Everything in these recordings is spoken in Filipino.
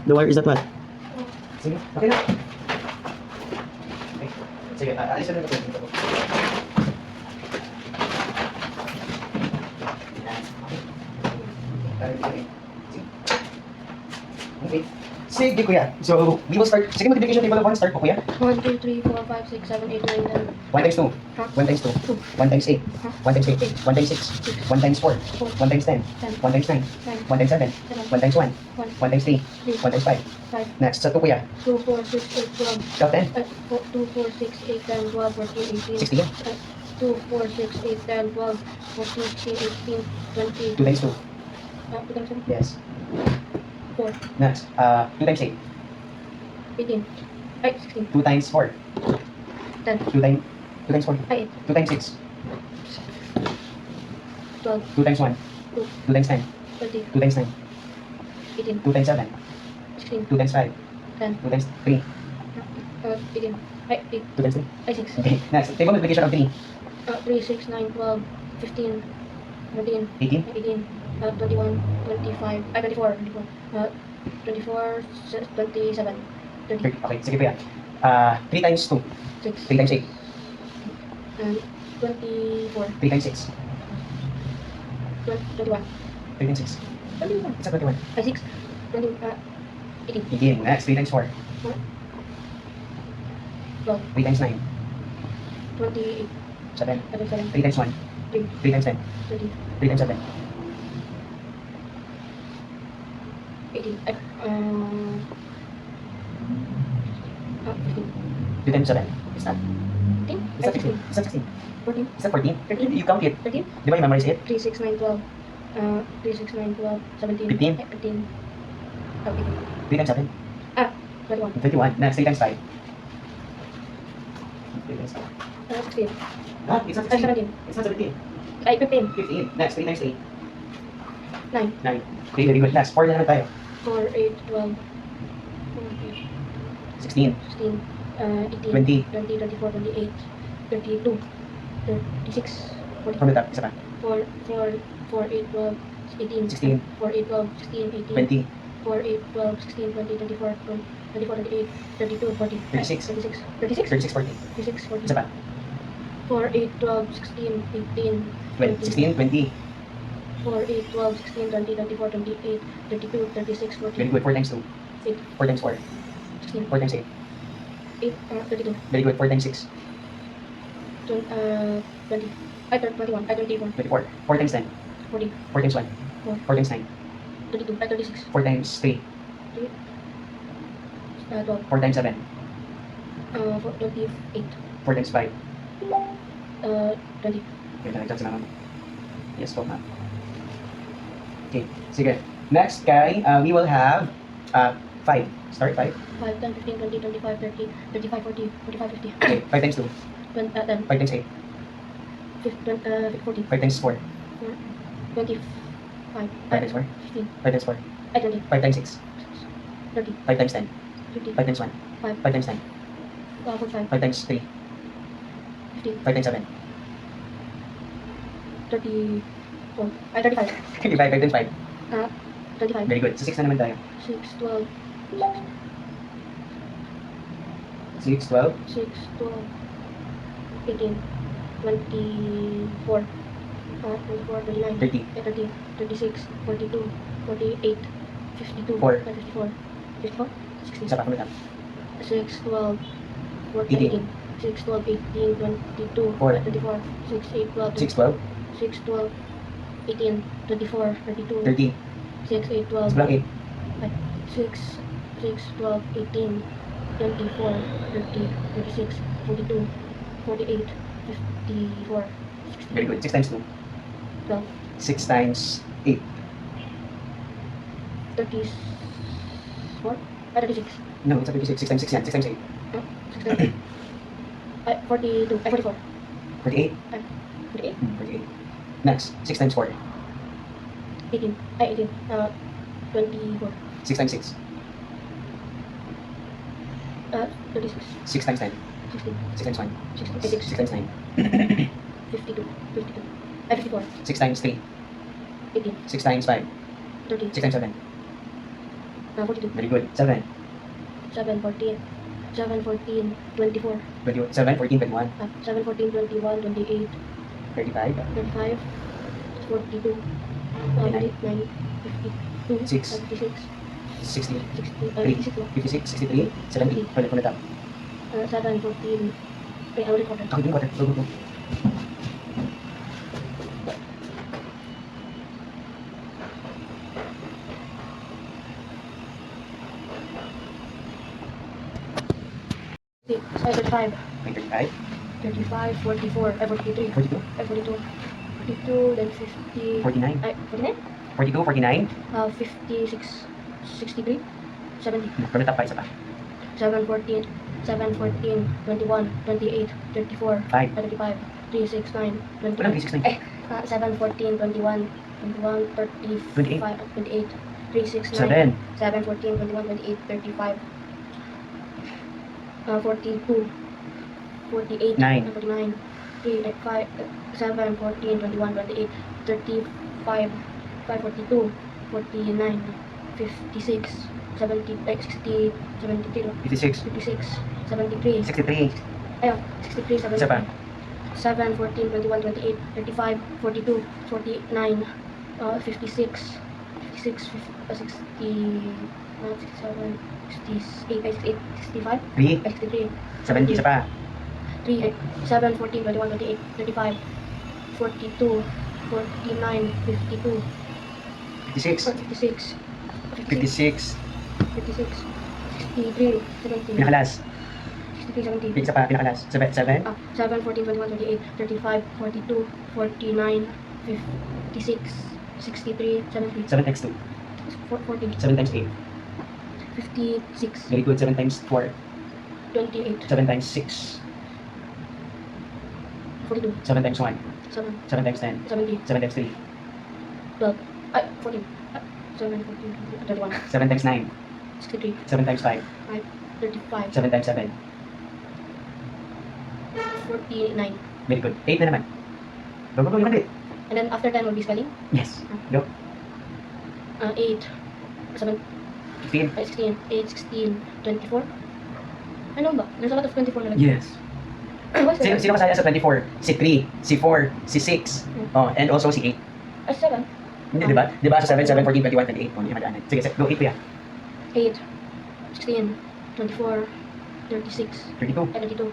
The wire is that what? Sige, okay na. Okay. Sige, alisin na ito dito. Okay. Sige, kuya. So, we will start. Sige, multiplication table of 1. Start po, kuya. 1, 2, 3, 4, 5, 6, 7, 8, 9, 10. 1 times 2. Huh? 1 times 2. 2. 1 times 8. Huh? 1 times 8. 1 times 6. 1 times 4. 1 times 10. 10. 1 times 9. 9. 1 times 7. 1 times 1. 1. 1 times 3. 3. 1 times 5. 5. Next, sa 2, kuya. 2, 4, 6, 8, 12. Count 10. 2, 4, 6, 8, 10, 12, 14, 18. 60 yan. 2, 4, 6, 8, 10, 12, 14, 16, 18, 20. 2 times 2. 2 times 7? Yes. 4. Next, 2 times 8. 18. Ay, 16. 2 times 4. 10. 2 times 4. Ay, 2 times 6. 12. 2 times 1. 2. 2 times 10. 20. 2 times 9. 18. 2 times 7. 16. 2 times 5. 10. 2 times 3. 18. Ay, 8. 2 times 3. Ay, 6. Okay. Next, table multiplication of 3. 3, 6, 9, 12, 15, 17, 18. 18, 21, 25, ay, 24, 24, 27, 30, 30. Okay, sige po yan. 3 times 2. 6, 3 times 8. and 24, 3 times 6. 21, 3 times 6. 21, Isa 21. ay, 6, 20, 18, 18. Next, 3 times 4. 12, 3 times 9. 28, 7. 37, 3 times 1. 3, 3 times 10. 30, 3 times 7. 18, ay, 15, 3 times 7. Is that? 15, Is ay, that 16? 16, Is that 16? 14, Is that 14? 13, You count it. 13, Di ba you memorize it? 3, 6, 9, 12, 3, 6, 9, 12, 17, 15? ay, 15, 18, 3 times 7. 21, 21. Next, 3 times 5. 3 times 5. 16, Ah, it's not ay, 16. 17, It's not 17. ay, 15, 15. Next, 3 times 8. 9, 9. Okay, very good. Next, 4 na naman tayo. 4, 8, 12, 16. 16, 18, 20. 20, 24, 28, 32, 36, 40, From the top, isa pa. 4, 4, 4, 8, 12, 18, 16. 4, 8, 12, 16, 18, 20. 4, 8, 12, 16, 20, 24, 24, 28, 32, 40, 36. 36, 36, 36, 40. 36, 40, Isa pa. 4, 8, 12, 16, 18, 12. 16, 20. 4, 8, 12, 16, 20, 24, 28, 32, 36, 40, Very good. 4 times 2. 8, 4 times 4. 16, 4 times 8. 8, 32, Very good. 4 times 6. 20, 21, 24, 24. 4 times 10. 40, 4 times 1. 4, 4 times 9. 32, 36, 4 times 3. 12, 4 times 7. 28, 4 times 5. 20, Okay, nalagdag sa naman. Yes po, ma'am. Okay, sige. Next, Kai, we will have 5. Start 5. 5, 10, 15, 20, 25, 30, 35, 40, 45, 50, Okay, 5 times 2. 10, 5 times 8. 40, 5 times 4. 25, 5 times 4. 15, 5 times 4. ay, 20, 5 times 6. 30, 5 times 10. 50, 5 times 1. 5, 5 times 9. 45, 5 times 3. 15, 5 times 7. 34, ay, 35, 5 times 5. 25, Very good. So 6 na naman tayo. 6, 12, 6, 12. 6, 12, 18, 24, 24, 29, 30. 30, 36, 42, 48, 52, 4. 54, 54, Isa 60, pa, kumita. 6, 12, 14, 18. 18, 6, 12, 18, 22, 4. 24, 6, 8, 12, 6, 12. 6, 12, 18, 24, 32, 30. 6, 8, 12, Sa blank 6, 6, 12, 18, 24, 30, 36, 42, 48, 54, 8. Very good. 6 times 2. 12, 6 times 8. 34, 36, No, it's a 56. 6 times 6 yan. 6 times 8. 6, 42, 44, 48. 48, 48. Next, 6 times 4. 18, 18, 24, 6 times 6. 36, 6 times 10. 16, 6 times 1. 16, 6 times 9. 52, 52, 54, 6 times 3. 18, 6 times 5. 13, 6 times 7. 42. Very good. 7. 7, 14. 7, 14, 24. 7, 14, 21. 7, 14, 21, 28, 35. 35, 42, 49, 52, 6. 56, 60. 60, 3. 56 lang. 56, 63, 70. Ulit up. 7, 14, I already recorded. Okay, go. Go. 35, 35. 35, 44, 43, 42. 42, 42, then 50, 49. 49, 42, 49. 56, 63, 70, Ulit up pa, isa pa. 7, 14, 7, 14, 21, 28, 34, 5. 35, 3, 6, 9, Walang 20, 3, 6, 9. 7, 14, 21, 21, 35, 28, 3, 6, 9, 7. 7, 14, 21, 28, 35, 42, 48, 9. 49, 3, 5, 7, 14, 21, 28, 35, 5, 42, 49, 56, 70, 60, 73, 56. 56, 73, 63. ayun, 63, Isa pa. 7, 14, 21, 28, 35, 42, 49, 56, 56, 60, 67, 68, 65, 3. 63, 70. Isa pa. 3, 7, 14, 21, 28, 35, 42, 49, 52, 56. 56, 56. 56, 63, 70, Pinakalas. 63, 70. Isa pa. Pinakalas. 7. 7. 7, 14, 21, 28, 35, 42, 49, 56, 63, 70, 7 times 2. 40, 7 times 8. 56, Very good. 7 times 4. 28, 7 times 6. 42, 7 times 1. 7, 7 times 10. 70, 7 times 3. 12, 14, 7, 14, 21, 7 times 9. 63, 7 times 5. 35, 7 times 7. 49. Very good. 8 na naman. Go. You can do it. And then after 10 will be spelling. Yes. Go. 8, 7, 15. 16, 8, 16, 24. Ano ba? There's a lot of 24 na lang. Yes. What's Sino kasali sa 24? Si 3, si 4, si 6, oh, and also si 8. 7, Hindi, di ba? Di ba sa 7, 7, 14, 21, 28 po. Hindi madaanan. Sige, go 8 po yan. 8, 16, 24, 36, 32. 32,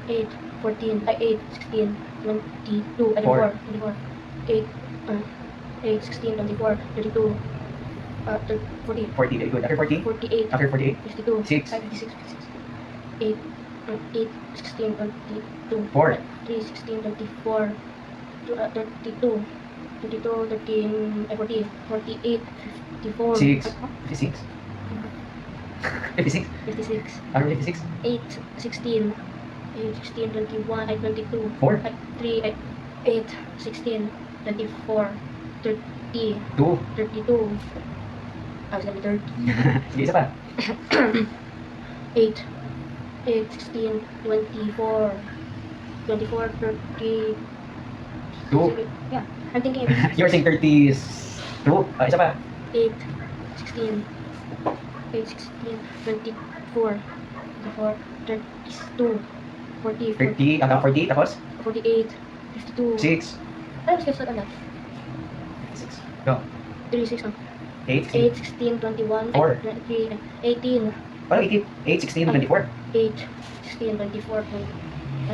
8, 14, 8, 16, 22, 24, 24, 8, 8, 16, 24, 32, 40, 40. Very good. After 40. 48, After 48. 52, 6. 56, 56, 8, 8, 16, 22, 4. 3, 16, 24, 32, 32, 13, 40, 48, 54, 6. 56. 56. 56, After 56. 8, 16, 8, 16, 21, 22, 4. 3, 8, 16, 24, 30, 2. 32, I was gonna be 30, Sige, isa pa. 8, 8, 16, 24, 24, 30, 2. yeah, I'm thinking everything. You're saying 32. Isa pa. 8, 16, 8, 16, 24, 24, 32, 40, 30. Hanggang 40. Tapos? 48, 52. 6. I was just like on that. 6. Go. 36 lang. 8. 8, 16, 21, 4. 3, 18, Parang 18. 8, 16, 24. 8, 16, 24,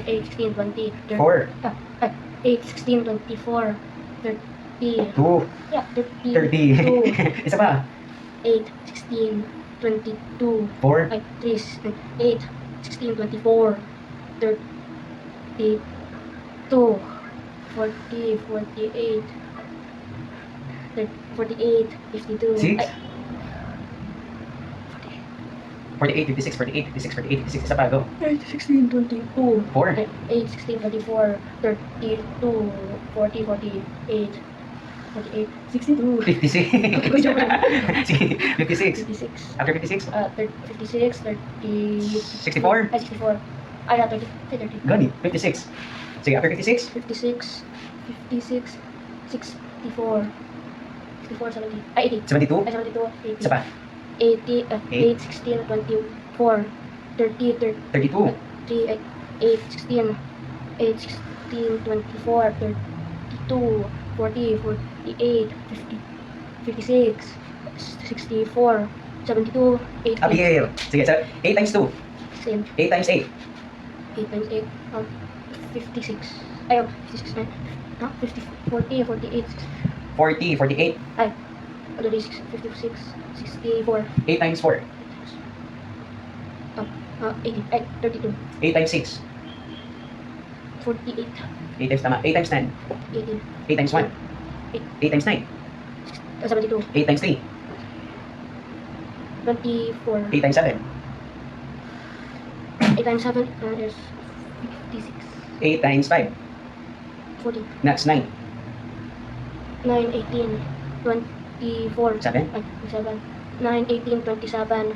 8, 16, 20, 30, 4. 8, 16, 24, 30, 2. yeah, 30. 32, Isa pa. 8, 16, 22, 4. 8, 16, 24, 32, 40, 48, 48, 52, 6. 48, 56, 48, 56, 48, 56. Isa pa. Go. 8, 16, 22, 4. 8, 16, 24, 32, 40, 48, 48, 62, 56. Sige, 56. 56, After 56. 56, 30, 64. 64, I got 30, 30, Gani. 56. Sige, after 56. 56, 56, 64, 64, 64, 70. Ay, 80. 72. Ay, 72, 80. Isa pa. 80, 8, 16, 24, 30, 32. 3, 8, 16, 8, 16, 24, 32, 40, 48, 50, 56, 64, 72, 8, Abigail. Sige, 8 times 2. same. 8 times 8. 8 times 8, 56. Ayaw, 56 na. 50, 40, 48, 40, 48. already 56, 64, 8 times 4. 80, ay, 32, 8 times 6. 48, 8 times tama. 8 times 10. 18, 8 times 1. 8 times 9. 72, 8 times 3. 24, 8 times 7. 8 times 7 is 56, 8 times 5. 40, Next, 9. 9, 18, 24, 7. ay, 7, 9, 18, 27,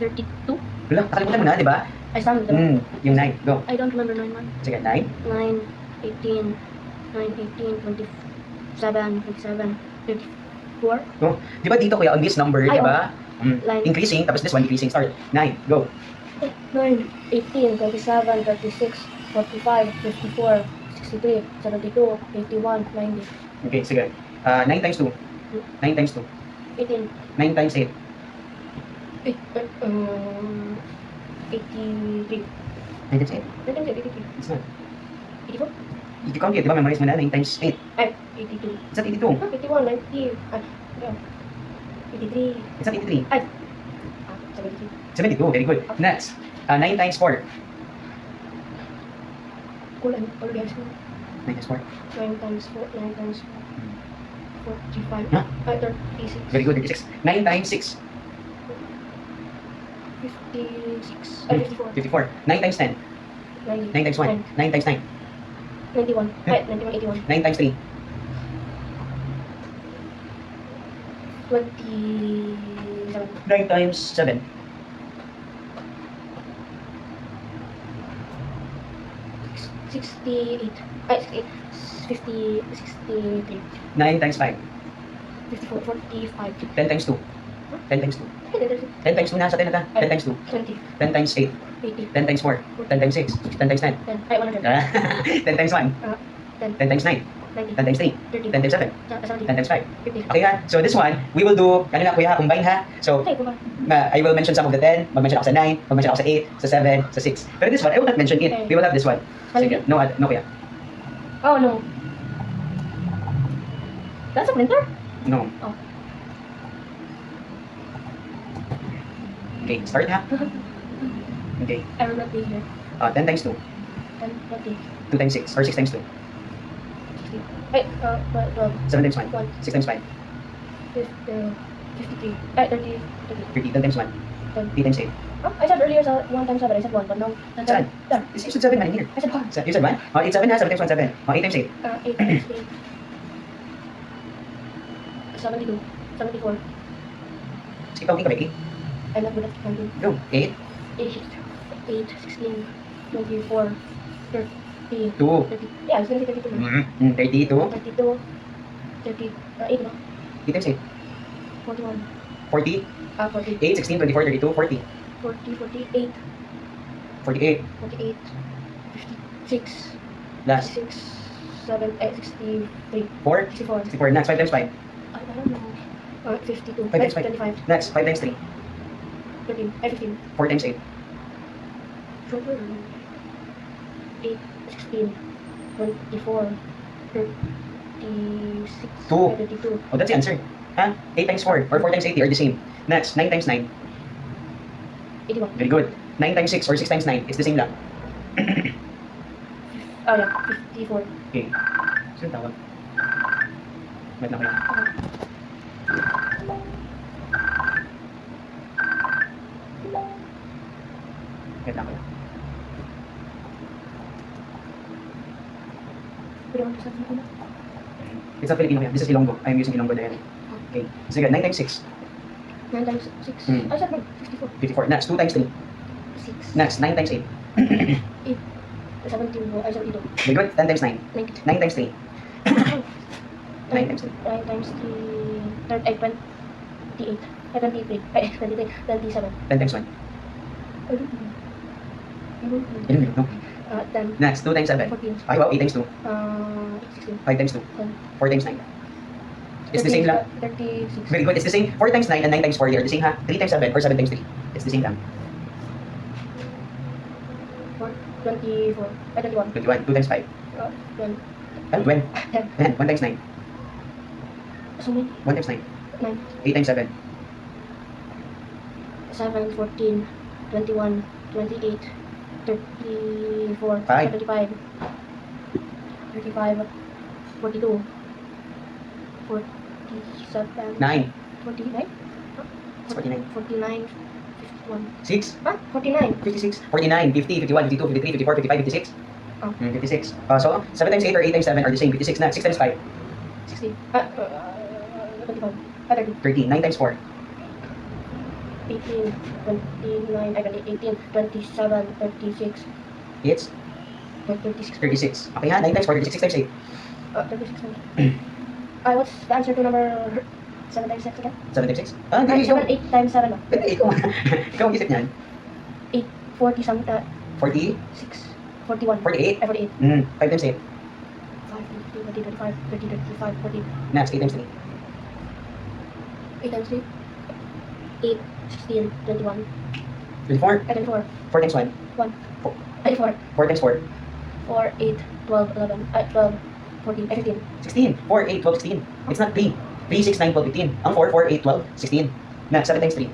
32, Wala, nakalimutan mo na, di ba? ay, saan, diba? Yung 9. Go. I don't remember 9 man. Sige, 9. 9, 18, 27, 27, 34, Di ba dito kuya, on this number, Ay, di ba? line. Increasing, tapos this one decreasing. Start. 9. Go. 9, 18, 27, 36, 45, 54, 63, 72, 81, 90, Okay, sige. 9 times 2. 9 times 2. 18, 9 times 8. 83, 9 times 8. 83, It's not. 84, If you count it, di ba memorize mo na 9 times 8. ay, 82, It's not 82. 81, 90, ay, yeah, 83, It's not 83. 73, 72. Very good. Next. 9 times 4. kulang, already 9 times 4. 9 times 4, 9 times 4, 45, Huh? ay, 36, Very good. 36. 9 times 6. 56, ay, 54, 54. 9 times 10. 90, 9 times 1. 9 times 9. 91, ay, 91, 81, 9 times 3. 27, 9 times 7. 68, ay, 68, 50, 63, 9 times 5. 54, 45, 10 times 2. 10 times 2. ay, 10 times 2 na sa 10 na ta. 10 times 2. 20, 10 times 8. 80, 10 times 4. 10 times 6. 10 times 10. 10, ay, 100, 10 times 1. 10, 10 times 9. 90, 10 times 3. 30, 10 times 7. 70, 10 times 5. 50. Okay ha? So this one, we will do, ano na kuya ha, combine ha? So, Ay, kumar. I will mention some of the 10, mag-mention ako sa 9, mag-mention ako sa 8, sa 7, sa 6. Pero this one, I will not mention it. Okay. We will have this one. Sige, no, no kuya. Oh, no. That's a printer? No. Oh. Okay, start ha? Okay. I will not be here. 10 times 2, 10, 20, 2 times 6, or 6 times 2, 60. Ay, 12, 7 times 1, 1, 6 times 5, 53, ay, 30, 30. 30, 10 times 1, 8 times 8. Oh, I said earlier sa 1 times 7, I said 1, but no. Saan? Done. You said 7 man in here. I said 1. You said 1? 8, 7 ha, 7 times 1, 7. 8 times 8. 8 times 8. 72, 74. Sige, counting ka, Becky. I'm not good at counting. Go. 8, 8, 16, 24, 30, 2, 30. Yeah, I was gonna say 32 na. 32, 32, 30, 8 na. 8 times 8, 41, 40, 40, 8, 16, 24, 32, 40, 40, 48, 48, 48, 56, last, 56, 7, 63, 4, 64. 64, next, 5 times 5, I don't know. 52, 5 times 5. 25, Next, 5 times 3, 13, 15, 4 times 8, 8, 16, 24, 36, 2. 32, Oh, that's the answer. Huh? 8 times 4 or 4 times 80 are the same. Next, 9 times 9. 81. Very good. 9 times 6 or 6 times 9. It's the same lang. Oh yeah, 54. Okay. Sino tawag? Wait na kayo. Wait lang kayo. Pero ano sabi ko na? It's not Filipino yan. This is Ilonggo. I am using Ilonggo dahil. Okay. Sige, 9 times 6. 9 times 6. I said 54. 54. Next, 2 times 3. 6. Next, 9 times 8. 72. I said 82. Very good. 10 times 9. 90. 9 times 3. 9 times 3. 9 times 3, third, ay, 28. Ay, 23. Ay, 23, 27. 10 times 1. I don't know. I don't know. Yun, no? 10, Next, 2 times 7. 14, Okay, wow, 8 times 2. 16, 5 times 2. 10. 4 times 9. It's the same lang. 36. Very good. It's the same. 4 times 9 and 9 times 4 are the same, ha? 3 times 7 or 7 times 3. It's the same lang. 24. Ay, 21. 21. 2 times 5. 12. And when? 10. 10. 1 times 9. So many? 1 times 9. 9. 8 times 7. 7, 14, 21, 28, 34, 5. 35, 35, 42, 47, 9. 49, It's 49. 49, 51. 6. Ah, 49. 56. 49. 50. 51. 52. 53. 54. 55. 56. Oh. 56. So, 7 times 8 or 8 times 7 are the same. 56 na. 6 times 5. 60. 25. 30. 13. 9 times 4. 18, 29, I got 18, 27, 36, It's 36. 36. Okay ha? 9 times 4. 36. 6 times 8. 36. What's the answer to number 7 times 6 again? 7 times 6. Ah, Ay, hindi. 7, 8 times 7. Hindi, ikaw. Ikaw ang isip niyan. 8, 40 some, 40. 6, 41. 48. Ay, 48. 5 times 8. 5, 20, 25, 30, 35, 40. Next, 8 times 3. 8 times 3. 8, 16, 21. 24. Ay, 24. 4 times 1. 1. Ay, 4. 4 times 4. 4, 8, 12, 11. Ay, 12, 14. Ay, 15. 16. 4, 8, 12, 16. It's not 3. 3, 6, 9, 12, 15. Ang 4, 4, 8, 12, 16. Next, 7 times 3.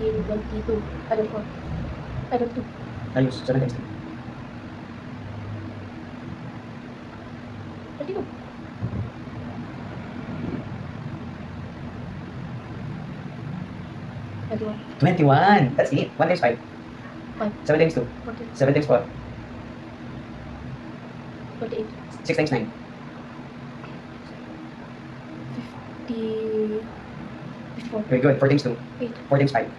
13, 22. Ay, 24. Ay, 22. Ayos, 7 times 3. 22. 21. 21. That's it. 1 times 5. 5. 7 times 2. 14. 7 times 4. 28. 6 times 9. 50. 54. Very good. 4 times 2. 8. 4 times 5.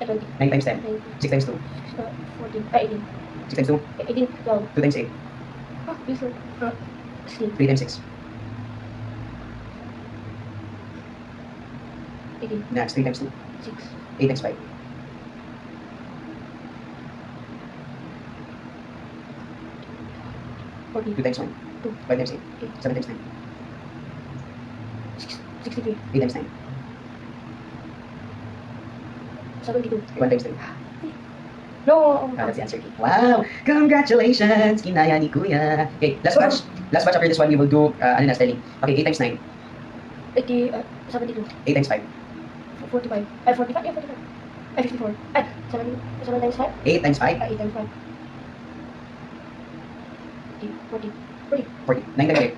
Ay, 20. 9 times 10. 9. 6 times 2. 14. Ay, 18. 6 times 2. 18. 12. 2 times 8. Ah, this one. 16. 3 times 6. 18. Next, 3 times 2. 6. 8 times 5. 14. 2 times 1. 2. 5 times 8. 8. 7 times 9. 63. 8 times 9. 72. 1 times 3. No. Ah, that's the answer. Wow! Congratulations! Kinaya ni Kuya. Okay, last batch. Last batch after this one, we will do, ano na, spelling. Okay, 8 times 9. 80. 72. 8 times 5. 45. Ay, 45. Ay, 45. Ay, 54. Ay, 7 times 5. 8 times 5. Ay, 8 times 5. 40. 40. 40. 9 times 8.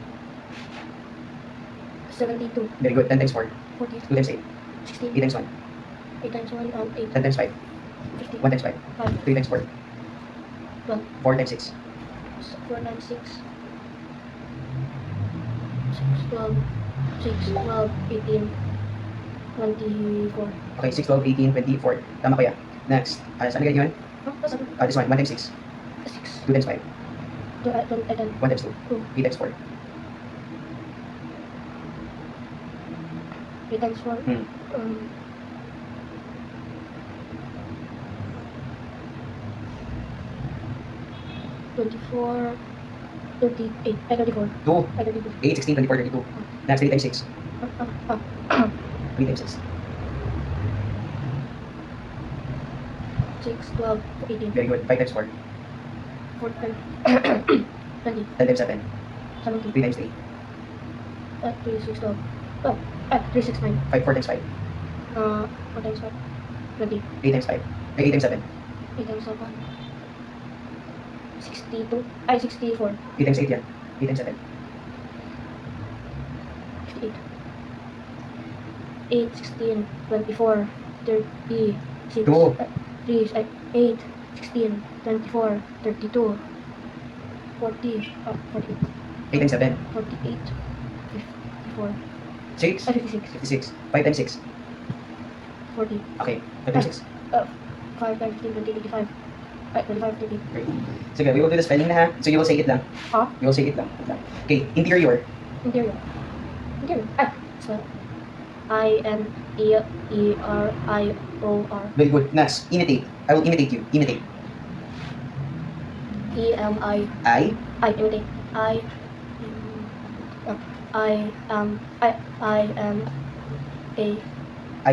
72. Very good. 10 times 4. 40. 2 times 8. 16. 8 times 1. 8 times 1. 8. 10 times 5. 50. 1 times 5. 5. 3 times 4. 12. 4 times 6. 4 times 6. 12. 6, 12, 18, 24. Okay, 6, 12, 18, 24. Tama kuya. Next. Saan nagay yun? Oh, that's ano? This one. 1 times 6. 6. 2 times 5. 10. 1 times 2. 2. 8 times 4. 8 times 4. Hmm. 24. 38. Ay, 34. 2. Ay, 32. 8, 16, 24, 32. Next, 3 times 6. 3 times 6. 6, 12, 18. Very good. 5 times 4. 4, 20. 10 times 7. 17. 3 times 3. 3, 6, 12. Oh, 3, 6, 9. 5, 4 times 5. 4 times 5. 20. 8 times 5. 8 times 7. 8 times 7. 62. Ay, 64. 8 times 8 yan. 8 times 7. 58. 8, 16, 24, 36. 2. 3, 8, 16, 24, 32, 40, 48, 8 times 7. 48, 54, 6. 56, 56. 5 times 6. 40, Okay. 5 times 6. 5 times 15, 20, 25, Ay, 25, 30. Great. Sige, we will do the spelling na ha. So you will say it lang. Huh? You will say it lang. Okay, interior. Interior. Interior. Ay, so, INTERIOR. Very good. Next, imitate. I will imitate you. Imitate. EMI. I, Imitate. I am a. I am a. I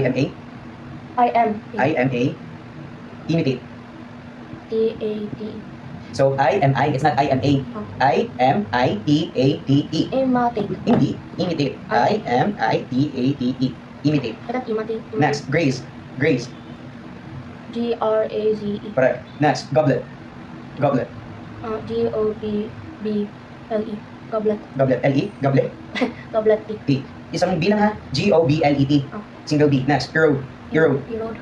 am I am a. Imitate. TATE. So I am I, it's not I am a. Oh. I am ITATE. Imitate. Hindi. Imitate. I am ITATE. Imitate. I thought imitate. Next, graze. Graze. GRAZE. Correct. Next, goblet. Goblet. GOBBLE. Goblet. Goblet. L-E. Goblet. Goblet. T. Isang B lang ha. G-O-B-L-E-T. Oh. Single B. Next, erode. Erode. Erode.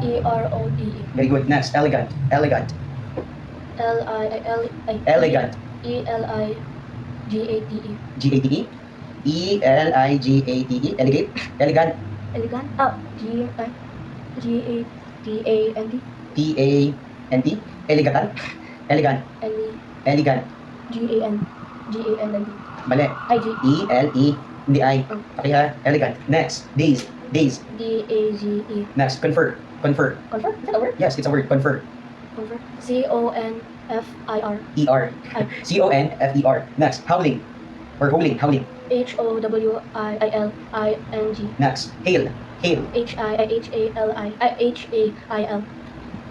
ERODE. Very good. Next, elegant. Elegant. Elegant. ELIGATE. G-A-T-E. E-L-I-G-A-T-E. Elegate. Elegant. Elegant. GATANT. T-A-N-T. Elegant. Elegant. Elegant. GANT. Mali. IG. E-L-E. Hindi I. Okay ha? Elegant. Next, days. Days. DAZE. Next, confer. Confer. Confer? Is that a word? Yes, it's a word. Confer. Confer. CONFIR. E-R. C-O-N-F-E-R. Next, howling. Or howling. Howling. HOWILING. Next, hail. Hail. HAIL.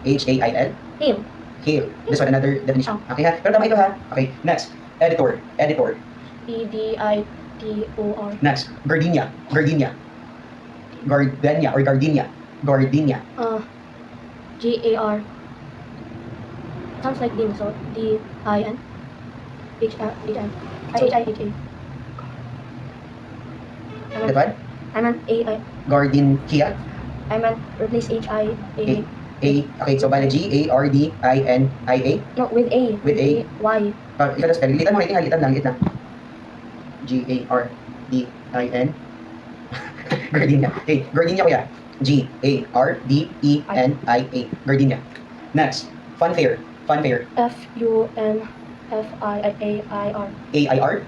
H-A-I-L. Hail. Hail. This one, another definition. Okay ha? Pero tama ito ha? Okay. Next, editor. Editor. EDITOR. Next, gardenia. Gardenia. Gardenia or gardenia. Gardenia. GAR. Sounds like dim, so DIN. HIHA. That one? I meant AI. Gardinia. I meant replace HIA. A. Okay, so bala G-A-R-D-I-N-I-A. No, with A. With A. Y. Ikaw na spell. Litan mo, litan lang, litan. G-A-R-D-I-N. Gardenia. Okay, gardenia kuya. G-A-R-D-E-N-I-A. Gardenia. Next, funfair. Funfair. FUNFIAIR. A-I-R.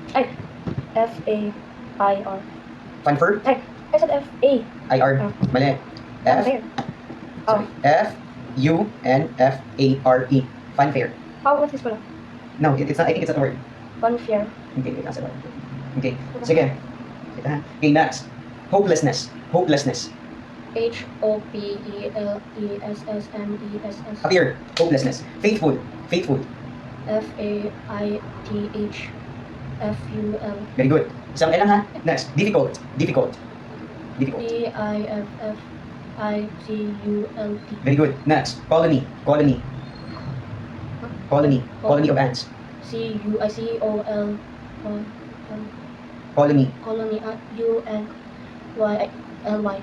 FAIR. Funfair. I said FA. I-R. Oh. Mali. F. Funfair. Oh. F-U-N-F-A-R-E. Funfair. How about this pala? No, it's not. I think it's not a word. Funfair. Okay, it's not a word. Okay, sige. Okay, next. Hopelessness. Hopelessness. HOPELESSMESS. Appear. Hopelessness. Faithful. Faithful. FAITHFUL. Very good. Isang L lang ha. Next. Difficult. Difficult. Difficult. DIFFICULT. Very good. Next. Colony. Colony. Colony. Colony of ants. COL. Colony. Colony. UNYLY.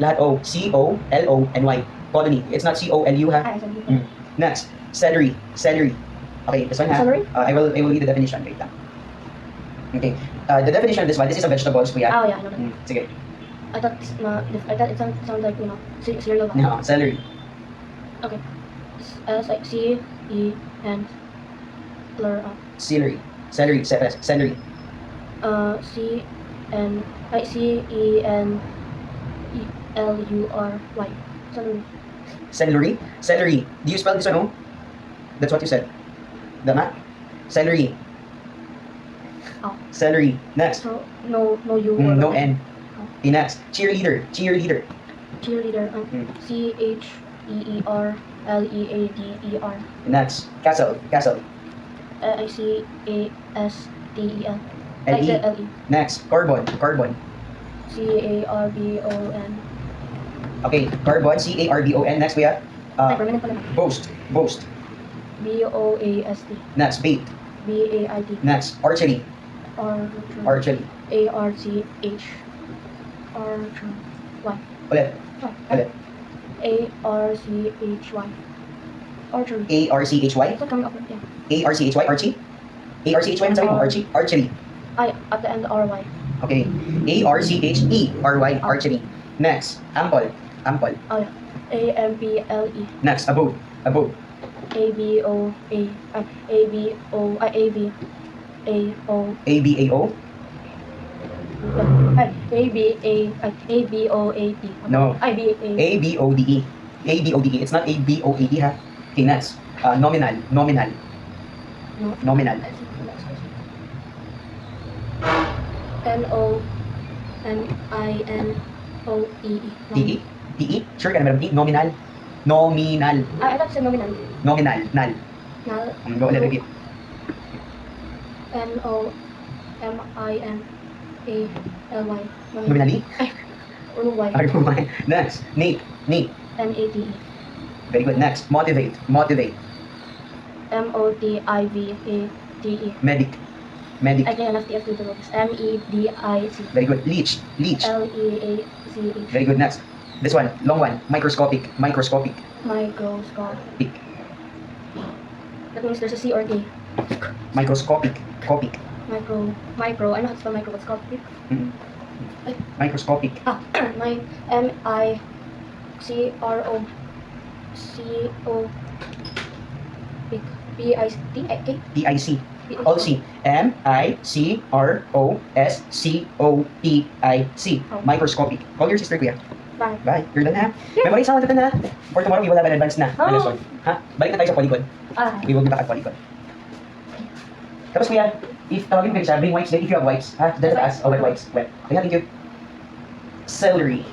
Lahat O. C-O-L-O-N-Y. Colony. It's not C-O-L-U ha. I said Mm. Next. Celery. Celery. Okay, this one ha. Celery? I will read the definition. Wait lang. Okay. The definition of this one, this is a vegetable, kuya. Oh yeah, I know that. Sige. I thought it sounded like cereal. No, celery. Okay. Like C-E-N. Celery. Celery. Celery. CENELURY. Celery. Celery. Celery. Do you spell this one? No? That's what you said. Dama? Celery. Oh. Celery. Next. So no U. No N. Okay, next. Cheerleader. Cheerleader. Cheerleader. Mm. CHEERLEADER. Next. Castle. Castle. ICASTEL. L-E. L-E. Next. Carbon. Carbon. CARBON. Okay. Carbon. C-A-R-B-O-N. Next, we have Permanent pala. boast. Boast. BOAST. Next. Bait. BAIT. Next. Archery. Archery. ARCH. Ulit. Ulit. ARCHY. Archery. A-R-C-H-Y. It's not coming up. Yeah. A-R-C-H-Y. Archie. A-R-C-H-Y. Ano sabi mo? Archie. Archery. I at the end RY. Okay. A-R-C-H-E-R-Y. Archery. Next. Ample. Ample. Oh yeah. AMPLE. Next. Abode. Abode. A B O A A B O A B A O ABAO? A B A A B O A T. No. I B A. ABODE. ABODE. It's not ABOAD, ha? Okay, next. Nominal. Nominal. No. Nominal. N O N I N O E E. TE? TE? Sure ka na, Madam T? Nominal. Nominal. I thought it's a nominal. Nominal. Nal. Now Go ulit, repeat. N O M I N A L Y. Nominally? Or Y. Are you mine? Next. Nate. Nate. N A T E. Very good. Next. Motivate. Motivate. M O T I V A T E. Medic. Medic. I can left the F to the box. M E D I C. Very good. Leech. Leech. L E A C H. Very good. Next. This one. Long one. Microscopic. Microscopic. Microscopic. That means there's a C or K. Microscopic. Copic. Micro. I know how to spell microscopic. Mm. Microscopic. Ah, my M I C R O C O B I T I K. TIC. All C. MICROSCOPIC. Oh. Microscopic. Call your sister, kuya. Bye. Bye. You're done, ha? Memorize ako dito na. For tomorrow, we will have an advance na Oh. lesson. Ha? Balik na tayo sa polygon. Ah. We will be back at polygon. Tapos kuya, if tawagin mo kayo siya, bring wipes. Then if you have wipes, ha? Then ask, oh, wet wipes. Wet. Kaya, thank you. Celery.